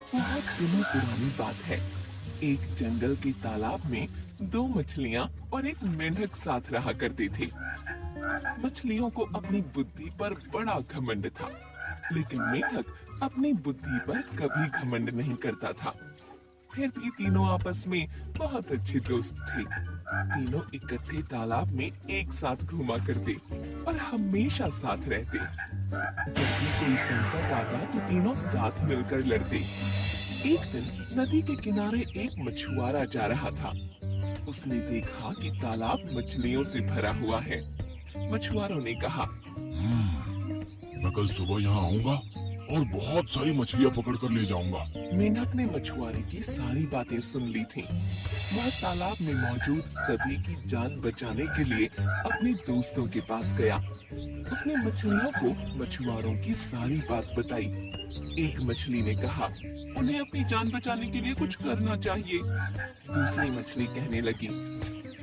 बहुत दिनों पुरानी बात है। एक जंगल के तालाब में दो मछलियां और एक मेंढक साथ रहा करते थे। मछलियों को अपनी बुद्धि पर बड़ा घमंड था, लेकिन मेंढक अपनी बुद्धि पर कभी घमंड नहीं करता था। फिर भी तीनों आपस में बहुत अच्छे दोस्त थे। तीनों इकट्ठे तालाब में एक साथ घूमा करते और हमेशा साथ रहते। जब भी कोई संकट आता तो तीनों साथ मिलकर लड़ते। एक दिन नदी के किनारे एक मछुआरा जा रहा था। उसने देखा कि तालाब मछलियों से भरा हुआ है। मछुआरों ने कहा, मैं कल सुबह यहाँ आऊंगा और बहुत सारी मछलियाँ पकड़ कर ले जाऊंगा। मेंढक ने मछुआरे की सारी बातें सुन ली थीं। वह तालाब में मौजूद सभी की जान बचाने के लिए अपने दोस्तों के पास गया। उसने मछलियों को मछुआरों की सारी बात बताई। एक मछली ने कहा, उन्हें अपनी जान बचाने के लिए कुछ करना चाहिए। दूसरी मछली कहने लगी,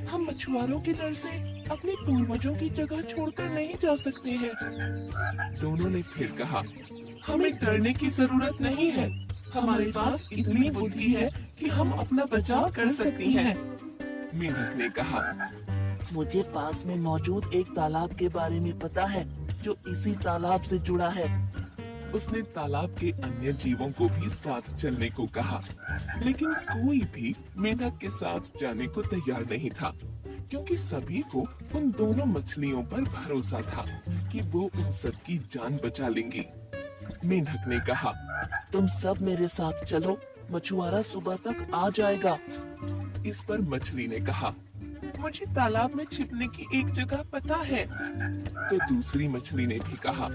हम मछुआरों के डर से अपने पूर्वजों की जगह छोड़कर नहीं जा सकते हैं। दोनों ने फिर कहा, हमें डरने की जरूरत नहीं है। हमारे पास इतनी बुद्धि है कि हम अपना बचाव कर सकती हैं। मेंढक ने कहा, मुझे पास में मौजूद एक तालाब के बारे में पता है जो इसी तालाब से जुड़ा है। उसने तालाब के अन्य जीवों को भी साथ चलने को कहा, लेकिन कोई भी मेंढक के साथ जाने को तैयार नहीं था, क्योंकि सभी को उन दोनों मछलियों पर भरोसा था कि वो उन सब की जान बचा लेंगी। मेंढक ने कहा, तुम सब मेरे साथ चलो, मछुआरा सुबह तक आ जाएगा। इस पर मछली ने कहा, मुझे तालाब में छिपने की एक जगह पता है। तो दूसरी मछली ने भी कहा,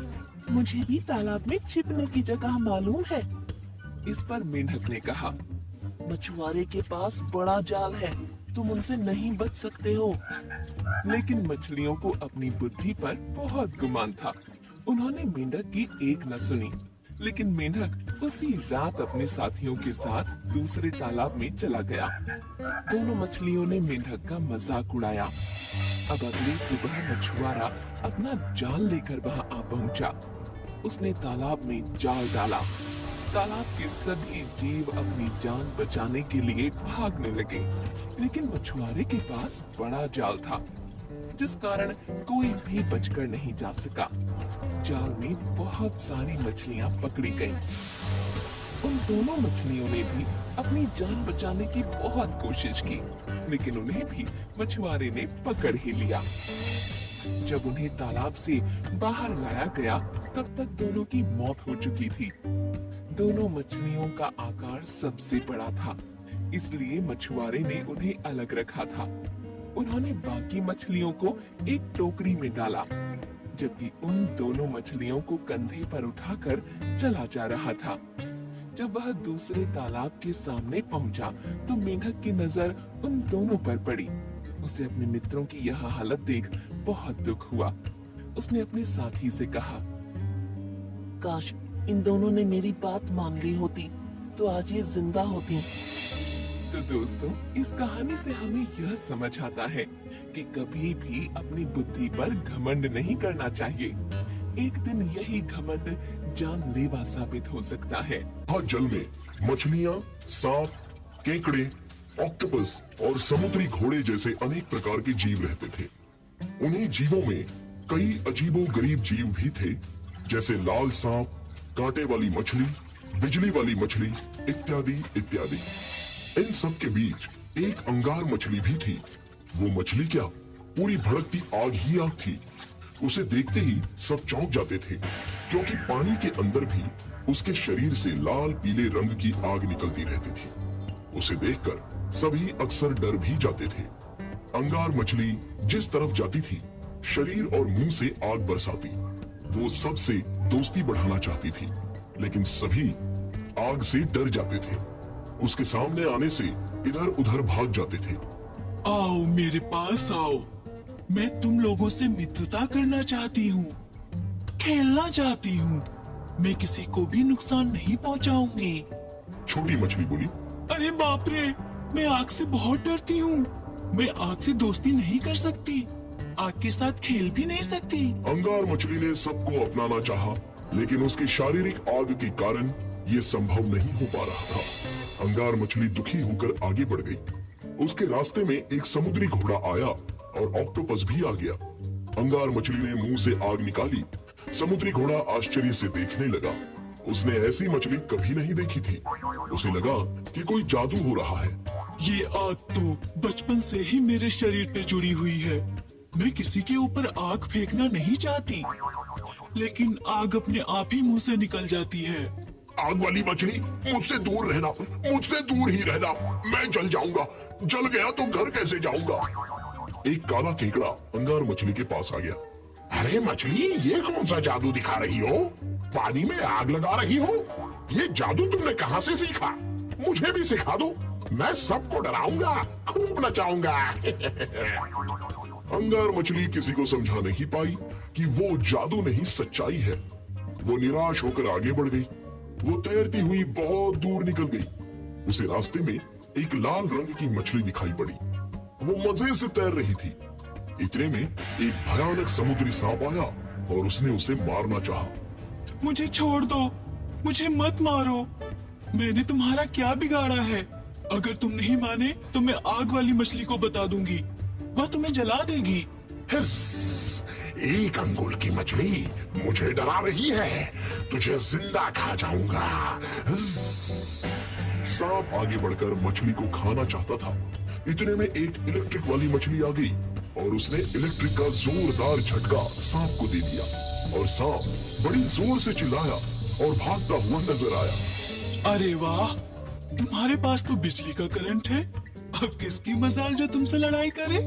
मुझे भी तालाब में छिपने की जगह मालूम है। इस पर मेंढक ने कहा, मछुआरे के पास बड़ा जाल है, तुम उनसे नहीं बच सकते हो। लेकिन मछलियों को अपनी बुद्धि पर बहुत गुमान था। उन्होंने मेंढक की एक न सुनी, लेकिन मेंढक उसी रात अपने साथियों के साथ दूसरे तालाब में चला गया। दोनों मछलियों ने मेंढक का मजाक उड़ाया। अब अगली सुबह मछुआरा अपना जाल लेकर वहां आ पहुंचा। उसने तालाब में जाल डाला। तालाब के सभी जीव अपनी जान बचाने के लिए भागने लगे, लेकिन मछुआरे के पास बड़ा जाल था, जिस कारण कोई भी बचकर नहीं जा सका। जाल में बहुत सारी मछलियां पकड़ी गईं। उन दोनों मछलियों ने भी अपनी जान बचाने की बहुत कोशिश की, लेकिन उन्हें भी मछुआरे ने पकड़ ही लिया। जब उन्हें तालाब से बाहर लाया गया, तब तक दोनों की मौत हो चुकी थी। दोनों मछलियों का आकार सबसे बड़ा था, इसलिए मछुआरे ने उन्हें अलग रखा था। उन्होंने बाकी मछलियों को एक टोकरी में डाला, जबकि उन दोनों मछलियों को कंधे पर उठाकर चला जा रहा था। जब वह दूसरे तालाब के सामने पहुंचा, तो मेंढक की नजर उन दोनों पर पड़ी। उसे अपने मित्रों की यह हालत देख बहुत दुख हुआ। उसने अपने साथी से कहा, काश इन दोनों ने मेरी बात मान ली होती तो आज ये जिंदा होती। तो दोस्तों, इस कहानी से हमें यह समझ आता है कि कभी भी अपनी बुद्धि पर घमंड नहीं करना चाहिए। एक दिन यही घमंड जानलेवा साबित हो सकता है। हाँ, जल में मछलियाँ, सांप, केकड़े, ऑक्टोपस और समुद्री घोड़े जैसे अनेक प्रकार के जीव रहते थे। उन्हीं जीवों में कई अजीबोगरीब जीव भी थे, जैसे लाल सांप, कांटे वाली मछली, बिजली वाली मछली इत्यादि इत्यादि। इन सब के बीच एक अंगार मछली भी थी। वो मछली क्या, पूरी भड़कती आग ही आग थी। उसे देखते ही सब चौंक जाते थे, क्योंकि पानी के अंदर भी उसके शरीर से लाल पीले रंग की आग निकलती रहती थी। उसे देखकर सभी अक्सर डर भी जाते थे। अंगार मछली जिस तरफ जाती थी, शरीर और मुंह से आग बरसाती। वो सबसे दोस्ती बढ़ाना चाहती थी, लेकिन सभी आग से डर जाते थे। उसके सामने आने से इधर उधर भाग जाते थे। आओ मेरे पास आओ, मैं तुम लोगों से मित्रता करना चाहती हूँ, खेलना चाहती हूँ। मैं किसी को भी नुकसान नहीं पहुँचाऊंगी। छोटी मछली बोली, अरे बाप रे, मैं आग से बहुत डरती हूँ। मैं आग से दोस्ती नहीं कर सकती, आग के साथ खेल भी नहीं सकती। अंगार मछली ने सबको अपनाना चाहा, लेकिन उसकी शारीरिक आग के कारण ये संभव नहीं हो पा रहा था। अंगार मछली दुखी होकर आगे बढ़ गई। उसके रास्ते में एक समुद्री घोड़ा आया और ऑक्टोपस भी आ गया। अंगार मछली ने मुंह से आग निकाली। समुद्री घोड़ा आश्चर्य से देखने लगा। उसने ऐसी मछली कभी नहीं देखी थी। उसे लगा कि कोई जादू हो रहा है। ये आग तो बचपन से ही मेरे शरीर पे जुड़ी हुई है। मैं किसी के ऊपर आग फेंकना नहीं चाहती, लेकिन आग अपने आप ही मुंह से निकल जाती है। आग वाली मछली, मुझसे दूर रहना, मुझसे दूर ही रहना। मैं जल जाऊंगा। जल गया तो घर कैसे जाऊंगा। एक काला केकड़ा अंगार मछली के पास आ गया। अरे मछली, ये कौन सा जादू दिखा रही हो? पानी में आग लगा रही हो? ये जादू तुमने कहां से सीखा? मुझे भी सिखा दो। मैं सबको डराऊंगा, खूब नचाऊंगा। अंगार मछली किसी को समझा नहीं पाई कि वो जादू नहीं सच्चाई है। वो निराश होकर आगे बढ़ गई। वो तैरती हुई बहुत दूर निकल गई। उसे रास्ते में एक लाल रंग की मछली दिखाई पड़ी। वो मजे से तैर रही थी। इतने में एक भयानक समुद्री सांप आया और उसने उसे मारना चाहा। मुझे छोड़ दो, मुझे मत मारो। मैंने तुम्हारा क्या बिगाड़ा है? अगर तुम नहीं माने तो मैं आग वाली मछली को बता दूंगी। वह तुम्हें जला देगी। हिस, एक अंगुल की मछली मुझे डरा रही है। तुझे जिंदा खा जाऊंगा। हिस। सांप आगे बढ़कर मछली को खाना चाहता था। इतने में एक इलेक्ट्रिक वाली मछली आ गई और उसने इलेक्ट्रिक का जोरदार झटका सांप को दे दिया और सांप बड़ी जोर से चिल्लाया और भागता हुआ नजर आया। अरे वाह, तुम्हारे पास तो बिजली का करंट है। अब किसकी मजाल जो तुमसे लड़ाई करे?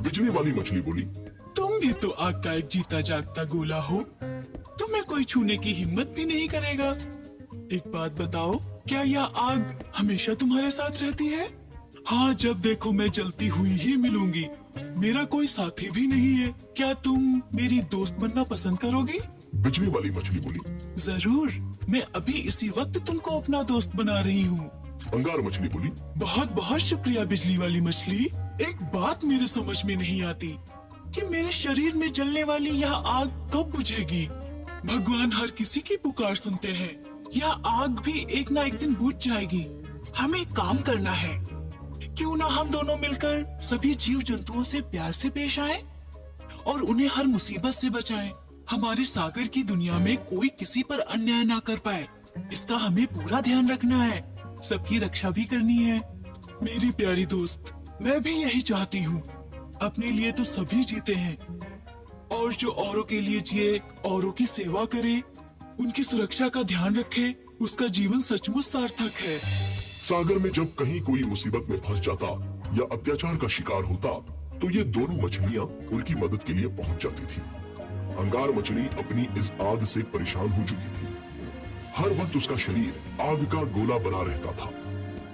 बिजली वाली मछली बोली, तुम भी तो आग का एक जीता जागता गोला हो। तुम्हें कोई छूने की हिम्मत भी नहीं करेगा। एक बात बताओ, क्या यह आग हमेशा तुम्हारे साथ रहती है? हाँ, जब देखो मैं जलती हुई ही मिलूंगी। मेरा कोई साथी भी नहीं है। क्या तुम मेरी दोस्त बनना पसंद करोगी? बिजली वाली मछली बोली। जरूर, मैं अभी इसी वक्त तुमको अपना दोस्त बना रही हूँ। अंगार मछली बोली, बहुत बहुत शुक्रिया बिजली वाली मछली। एक बात मेरे समझ में नहीं आती कि मेरे शरीर में जलने वाली यह आग कब बुझेगी। भगवान हर किसी की पुकार सुनते हैं। यह आग भी एक ना एक दिन बुझ जाएगी। हमें एक काम करना है। क्यों ना हम दोनों मिलकर सभी जीव जंतुओं से प्यार से पेश आए और उन्हें हर मुसीबत से बचाएं। हमारे सागर की दुनिया में कोई किसी पर अन्याय ना कर पाए, इसका हमें पूरा ध्यान रखना है। सबकी रक्षा भी करनी है। मेरी प्यारी दोस्त, मैं भी यही चाहती हूँ। अपने लिए तो सभी जीते हैं, और जो औरों के लिए जिए, औरों की सेवा करे, उनकी सुरक्षा का ध्यान रखे, उसका जीवन सचमुच सार्थक है। सागर में जब कहीं कोई मुसीबत में फंस जाता या अत्याचार का शिकार होता तो ये दोनों मछलियां उनकी मदद के लिए पहुंच जाती थी। अंगार मछली अपनी इस आग से परेशान हो चुकी थी। हर वक्त उसका शरीर आग का गोला बना रहता था।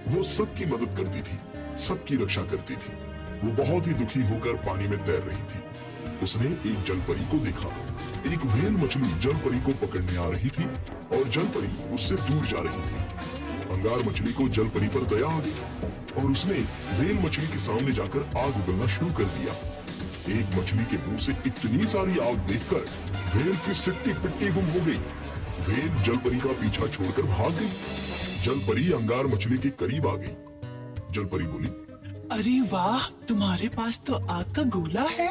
वो सबकी मदद करती थी, सबकी रक्षा करती थी। वो बहुत ही दुखी होकर पानी में तैर रही थी। उसने एक जलपरी को देखा। एक व्हेल मछली जलपरी को पकड़ने आ रही थी और जलपरी उससे दूर जा रही थी। अंगार मछली को जलपरी पर दया आ गई और उसने व्हेल मछली के सामने जाकर आग उगलना शुरू कर दिया। एक मछली के मुंह से इतनी सारी आग देखकर व्हेल की सिट्टी पिट्टी गुम हो गई। व्हेल जलपरी का पीछा छोड़कर भाग गई। जलपरी अंगार मछली के करीब आ गई। जलपरी बोली, अरे वाह, तुम्हारे पास तो आग का गोला है।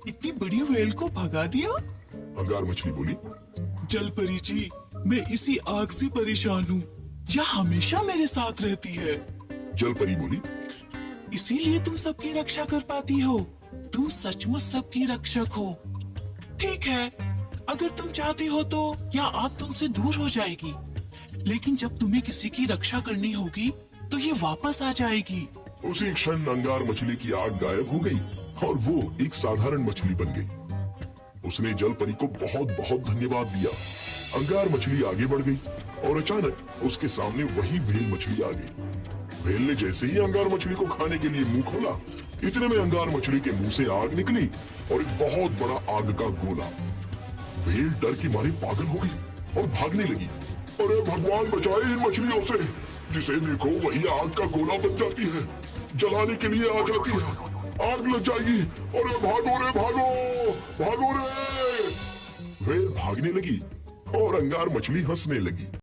इतनी बड़ी व्हेल को भगा दिया। अंगार मछली बोली, जलपरी जी, मैं इसी आग से परेशान हूँ। यह हमेशा मेरे साथ रहती है। जलपरी बोली, इसीलिए तुम सबकी रक्षा कर पाती हो। तुम सचमुच सबकी रक्षक हो। ठीक है, अगर तुम चाहती हो तो यह आग तुमसे दूर हो जाएगी, लेकिन जब तुम्हें किसी की रक्षा करनी होगी तो ये वापस आ जाएगी। उसी क्षण अंगार मछली की आग गायब हो गई और वो एक साधारण मछली बन गई। उसने जलपरी को बहुत बहुत धन्यवाद दिया। अंगार मछली आगे बढ़ गई और अचानक उसके सामने वही व्हेल मछली आ गई। व्हेल ने जैसे ही अंगार मछली को खाने के लिए मुंह खोला, इतने में अंगार मछली के मुंह से आग निकली और एक बहुत बड़ा आग का गोला। व्हेल डर की मारी पागल हो गई और भागने लगी। अरे भगवान बचाए इन मछलियों से, जिसे देखो वही आग का गोला बन जाती है, जलाने के लिए आ जाती है। आग लग जाएगी। अरे भागो रे भागो, भागो रे। व्हेल भागने लगी और अंगार मछली हंसने लगी।